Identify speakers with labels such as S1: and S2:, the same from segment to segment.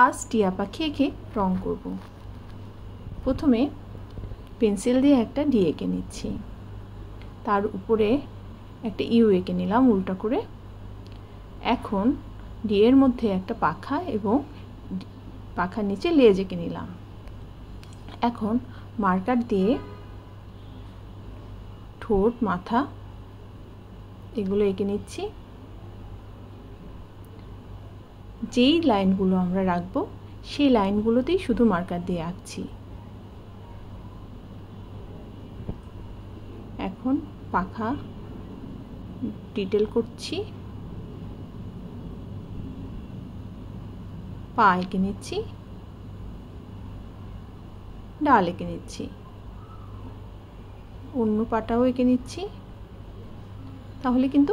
S1: আজ টিয়া পাখি এঁকে রং করব। প্রথমে পেন্সিল দিয়ে একটা ডি এঁকে নিচ্ছি, তার উপরে একটা ইউ এঁকে নিলাম উল্টা করে। এখন ডি এর মধ্যে একটা পাখা এবং পাখার নিচে লেজ এঁকে নিলাম। এখন মার্কার দিয়ে ঠোঁট, মাথা এগুলো এঁকে নিচ্ছি। যেই লাইনগুলো আমরা রাখবো সেই লাইনগুলোতেই শুধু মার্কার দিয়ে আঁকছি। এখন পাখা ডিটেল করছি, পা এঁকে নিচ্ছি, ডাল এঁকে নিচ্ছি, অন্য পাটাও এঁকে নিচ্ছি। তাহলে কিন্তু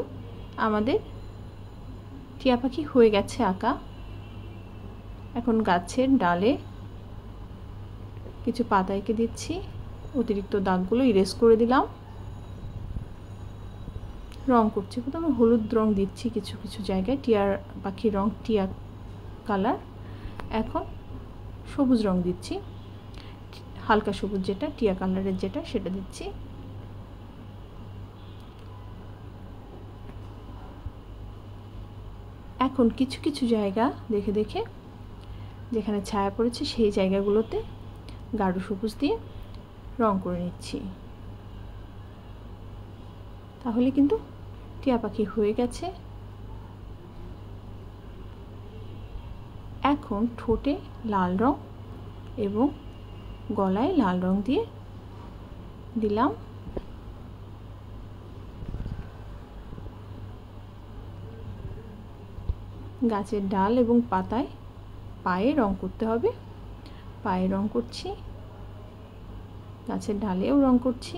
S1: আমাদের টিয়া পাখি হয়ে গেছে আঁকা। এখন গাছের ডালে কিছু পাতা এঁকে দিচ্ছি, অতিরিক্ত দাগগুলো ইরেজ করে দিলাম। রং করছি, প্রথমে হলুদ রং দিচ্ছি কিছু কিছু জায়গায়, টিয়ার পাখির রং টিয়া কালার। এখন সবুজ রং দিচ্ছি, হালকা সবুজ যেটা টিয়া কালারের যেটা সেটা দিচ্ছি। এখন কিছু কিছু জায়গা দেখে দেখে যেখানে ছায়া পড়েছে সেই জায়গাগুলোতে গাঢ় সবুজ দিয়ে রং করে নিচ্ছি। তাহলে কিন্তু টিয়া পাখি হয়ে গেছে। এখন ঠোঁটে লাল রং এবং গলায় লাল রং দিয়ে দিলাম। গাছের ডাল এবং পাতায় পায়ে রং করতে হবে, পায়ে রং করছি, গাছের ডালেও রং করছি।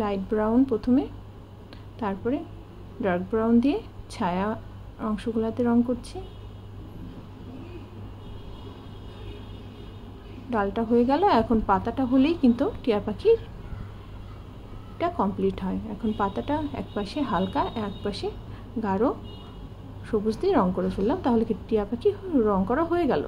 S1: লাইট ব্রাউন প্রথমে, তারপরে ডার্ক ব্রাউন দিয়ে ছায়া অংশগুলোতে রং করছি। ডালটা হয়ে গেল, এখন পাতাটা হলেই কিন্তু টিয়া পাখিটা কমপ্লিট হয়। এখন পাতাটা এক পাশে হালকা, এক পাশে গাঢ় সবুজ দিয়ে রং করে ফেললাম, তাহলে কি টিয়া পাখি রং করা হয়ে গেল।